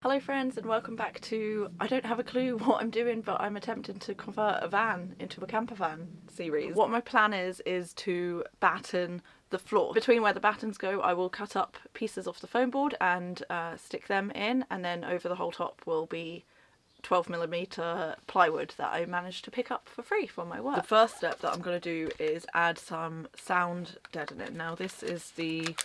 Hello friends and welcome back to, I don't have a clue what I'm doing, but I'm attempting to convert a van into a camper van series. What my plan is to batten the floor. Between where the battens go, I will cut up pieces off the foam board and stick them in, and then over the whole top will be 12mm plywood that I managed to pick up for free from my work. The first step that I'm going to do is add some sound deadening. Now this is the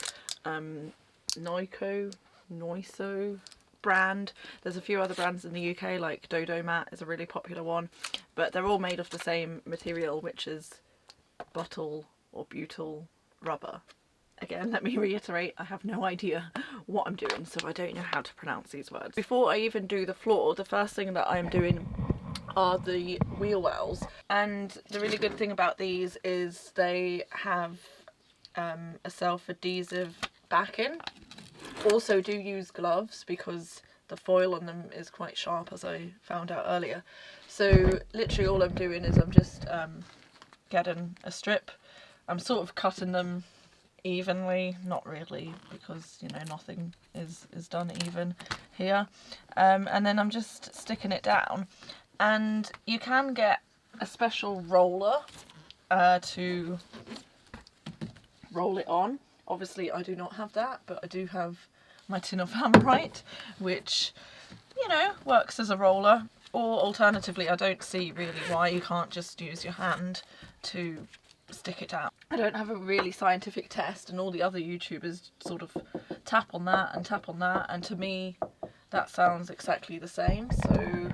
Noiso brand. There's a few other brands in the UK, like Dodo Mat is a really popular one, but they're all made of the same material, which is butyl or butyl rubber. Again, let me reiterate, I have no idea what I'm doing, so I don't know how to pronounce these words. Before I even do the floor, the first thing that I'm doing are the wheel wells, and the really good thing about these is they have a self-adhesive backing. Also do use gloves because the foil on them is quite sharp, as I found out earlier. So literally all I'm doing is I'm just getting a strip. I'm sort of cutting them evenly, not really, because you know nothing is done even here, and then I'm just sticking it down. And you can get a special roller to roll it on. Obviously I do not have that, but I do have my tin of Hammerite, which, you know, works as a roller. Or alternatively, I don't see really why you can't just use your hand to stick it down. I don't have a really scientific test, and all the other YouTubers sort of tap on that, and to me that sounds exactly the same, so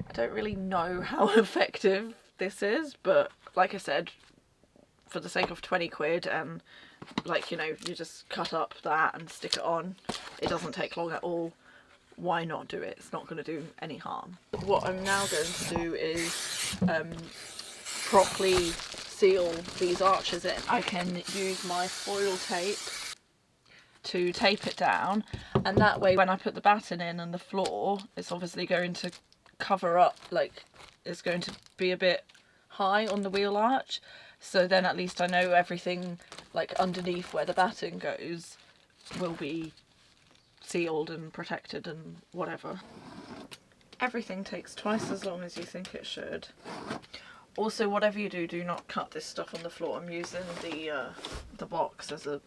I don't really know how effective this is, but like I said, for the sake of 20 quid and like, you know, you just cut up that and stick it on. It doesn't take long at all. Why not do it? It's not going to do any harm. What I'm now going to do is properly seal these arches in. I can use my foil tape to tape it down, and that way when I put the batten in and the floor, it's obviously going to cover up, like it's going to be a bit high on the wheel arch. So then at least I know everything like underneath where the batten goes will be sealed and protected and whatever. Everything takes twice as long as you think it should. Also, whatever you do, do not cut this stuff on the floor. I'm using the box as a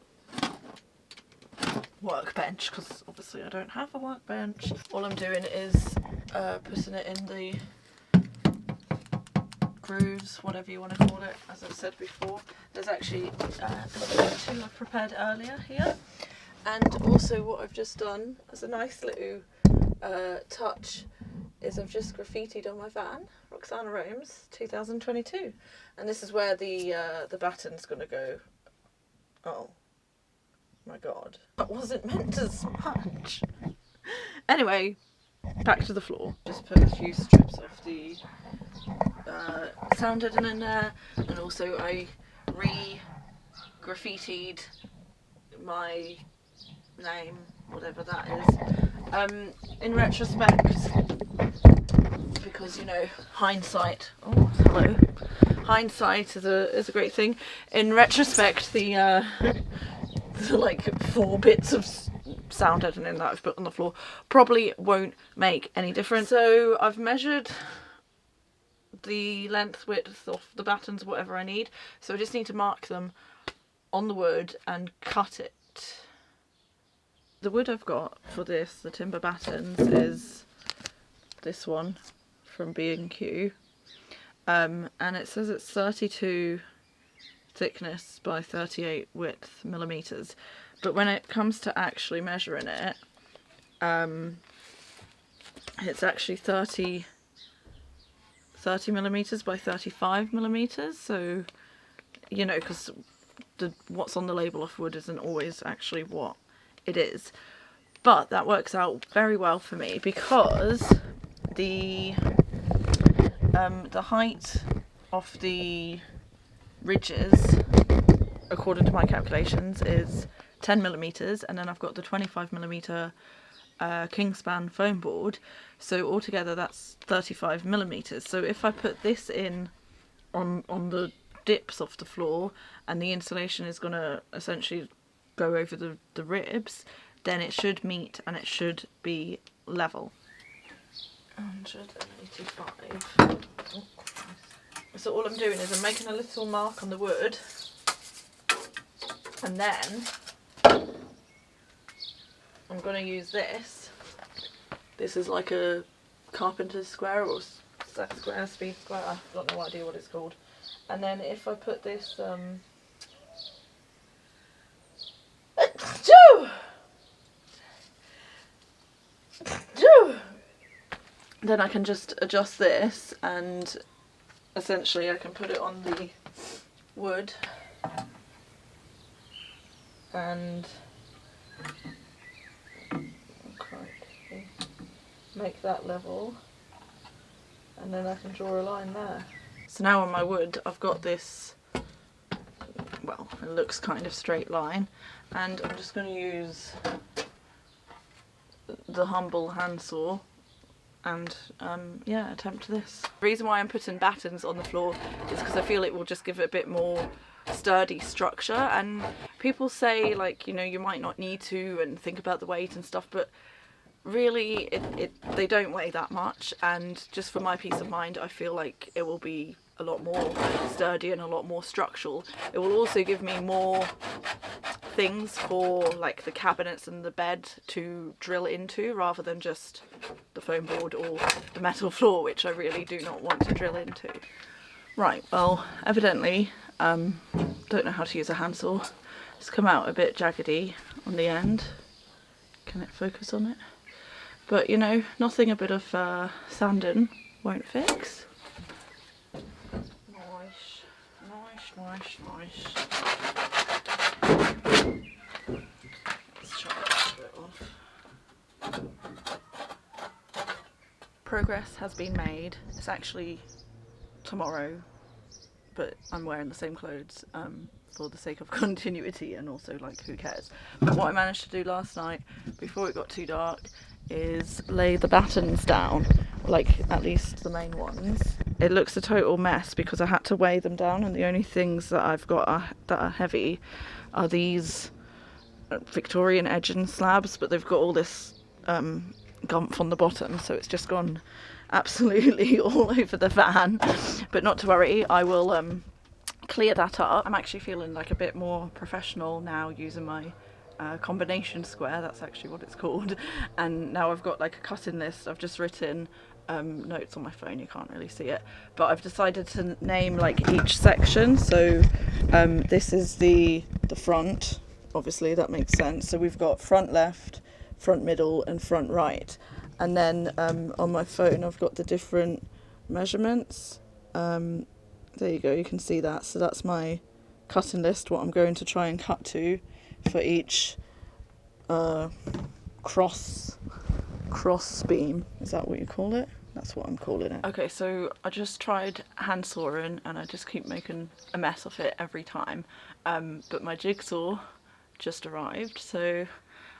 workbench because obviously I don't have a workbench. All I'm doing is putting it in the grooves, whatever you want to call it. As I've said before, there's actually two I've prepared earlier here, and also what I've just done as a nice little touch is I've just graffitied on my van, Roxana Rome's 2022, and this is where the batten's gonna go. Oh my god, that wasn't meant to smudge. Anyway, back to the floor. Just put a few strips of the sound deadening in there, and also I re-graffitied my name, whatever that is, in retrospect, because you know, hindsight, oh hello, hindsight is a great thing. In retrospect, the like 4 bits of sound deadening that I've put on the floor probably won't make any difference. So I've measured the length, width of the battens, whatever I need, so I just need to mark them on the wood and cut it. The wood I've got for this, the timber battens, is this one from B&Q, and it says it's 32 thickness by 38 width millimeters, but when it comes to actually measuring it, it's actually 30 millimeters by 35 millimeters, so you know, because what's on the label of wood isn't always actually what it is, but that works out very well for me because the height of the ridges, according to my calculations, is 10 millimeters, and then I've got the 25 millimeter Kingspan foam board, so altogether that's 35 millimeters. So if I put this in on the dips of the floor, and the insulation is going to essentially go over the ribs, then it should meet and it should be level. 185. Oh, Christ. So all I'm doing is I'm making a little mark on the wood, and then I'm going to use this. This is like a carpenter's square or square, speed square, I don't know what idea what it's called. And then if I put this then I can just adjust this, and essentially I can put it on the wood and make that level, and then I can draw a line there. So now on my wood I've got this, well, it looks kind of straight line, and I'm just going to use the humble handsaw and yeah, attempt this. The reason why I'm putting battens on the floor is because I feel it will just give it a bit more sturdy structure, and people say, like, you know, you might not need to and think about the weight and stuff, but really they don't weigh that much, and just for my peace of mind I feel like it will be a lot more sturdy and a lot more structural. It will also give me more things for like the cabinets and the bed to drill into, rather than just the foam board or the metal floor, which I really do not want to drill into. Right, well, evidently don't know how to use a handsaw. It's come out a bit jaggedy on the end. Can it focus on it? But you know, nothing a bit of sanding won't fix. Nice, nice, nice, nice. Let's try that a bit off. Progress has been made. It's actually tomorrow, but I'm wearing the same clothes for the sake of continuity, and also, like, who cares. But what I managed to do last night before it got too dark is lay the battens down, like at least the main ones. It looks a total mess because I had to weigh them down, and the only things that I've got that are heavy are these Victorian edging slabs, but they've got all this gumph on the bottom, so it's just gone absolutely all over the van. But not to worry, I will clear that up. I'm actually feeling like a bit more professional now using my combination square, that's actually what it's called, and now I've got like a cutting list. I've just written notes on my phone, you can't really see it, but I've decided to name like each section. So this is the front, obviously that makes sense, so we've got front left, front middle and front right, and then on my phone I've got the different measurements. There you go, you can see that. So that's my cutting list, what I'm going to try and cut to for each cross beam. Is that what you call it? That's what I'm calling it. Okay, so I just tried hand sawing and I just keep making a mess of it every time. But my jigsaw just arrived, so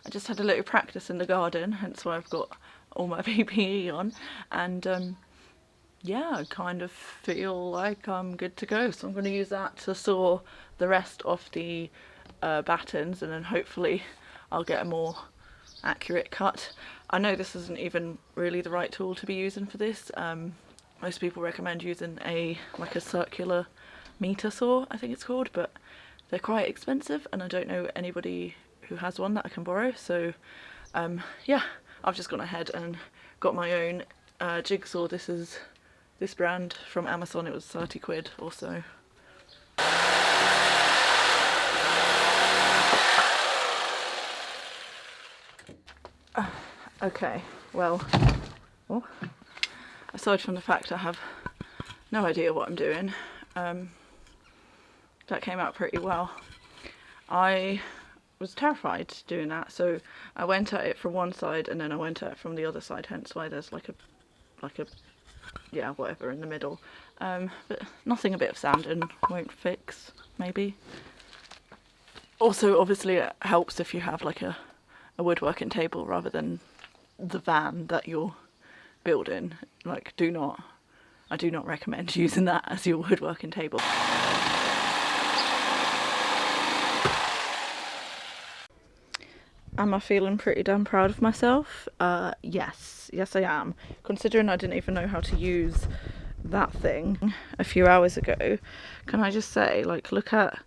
I just had a little practice in the garden, hence why I've got all my PPE on, and yeah, I kind of feel like I'm good to go. So I'm going to use that to saw the rest of the battens, and then hopefully I'll get a more accurate cut. I know this isn't even really the right tool to be using for this. Most people recommend using like a circular meter saw, I think it's called, but they're quite expensive and I don't know anybody who has one that I can borrow. So yeah, I've just gone ahead and got my own jigsaw. This is this brand from Amazon. It was 30 quid or so. Okay, well, aside from the fact I have no idea what I'm doing, that came out pretty well. I was terrified doing that, so I went at it from one side and then I went at it from the other side, hence why there's like a yeah, whatever in the middle. But nothing a bit of sanding won't fix, maybe. Also, obviously it helps if you have like a woodworking table rather than the van that you're building. Like, I do not recommend using that as your woodworking table. Am I feeling pretty damn proud of myself? Yes I am. Considering I didn't even know how to use that thing a few hours ago. Can I just say, like, look at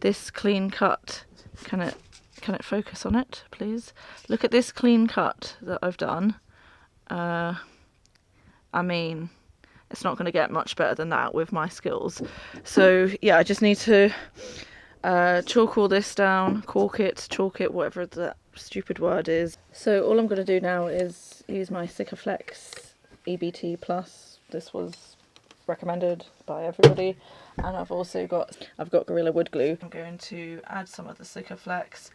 this clean cut. Can it focus on it, please? Look at this clean cut that I've done. I mean, it's not going to get much better than that with my skills. So yeah, I just need to chalk all this down, chalk it, whatever that stupid word is. So all I'm going to do now is use my Sikaflex EBT Plus. This was recommended by everybody, and I've got Gorilla Wood Glue. I'm going to add some of the Sikaflex.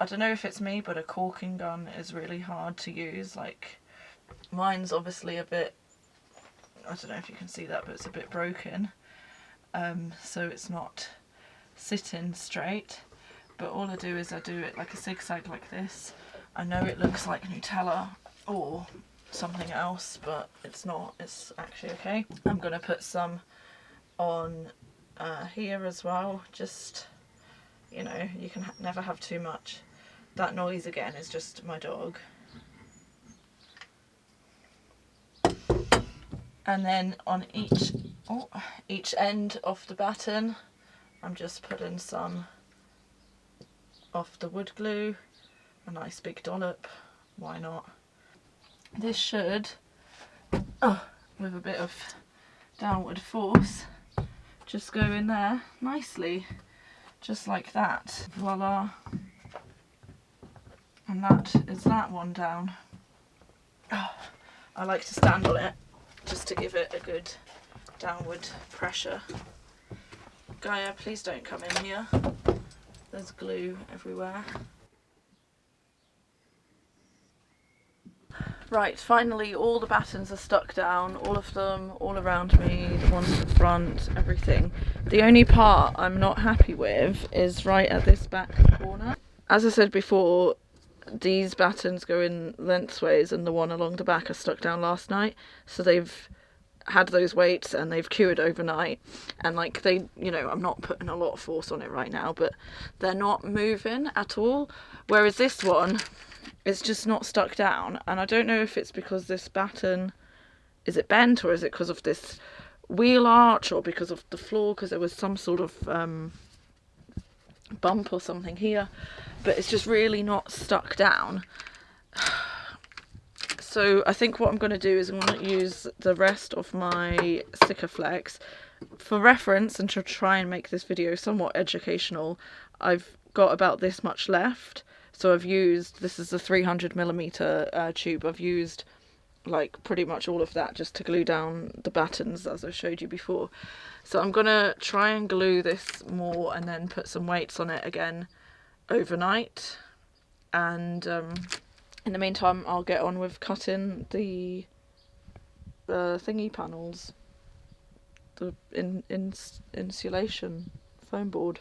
I don't know if it's me, but a caulking gun is really hard to use. Like, mine's obviously a bit, I don't know if you can see that, but it's a bit broken, so it's not sitting straight. But all I do is I do it like a zigzag like this. I know it looks like Nutella or something else, but it's not. It's actually okay. I'm gonna put some on here as well. Just, you know, you can never have too much. That noise again is just my dog. And then on each end of the batten, I'm just putting some of the wood glue, a nice big dollop, why not? This should, with a bit of downward force, just go in there nicely, just like that. Voila. And that is that one down. I like to stand on it just to give it a good downward pressure. Gaia, please don't come in here. There's glue everywhere. Right, finally all the battens are stuck down, all of them, all around me, the ones at the front, everything. The only part I'm not happy with is right at this back corner. As I said before, these battens go in lengthways and the one along the back are stuck down last night, so they've had those weights and they've cured overnight, and like they, you know, I'm not putting a lot of force on it right now, but they're not moving at all, whereas this one is just not stuck down. And I don't know if it's because this batten, is it bent, or is it because of this wheel arch, or because of the floor, because there was some sort of bump or something here, but it's just really not stuck down. So I think what I'm going to do is I'm going to use the rest of my Sikaflex for reference, and to try and make this video somewhat educational. I've got about this much left, so I've used, this is a 300mm tube, I've used like pretty much all of that just to glue down the battens, as I showed you before. So I'm going to try and glue this more and then put some weights on it again overnight, and in the meantime I'll get on with cutting the thingy panels, the insulation foam board.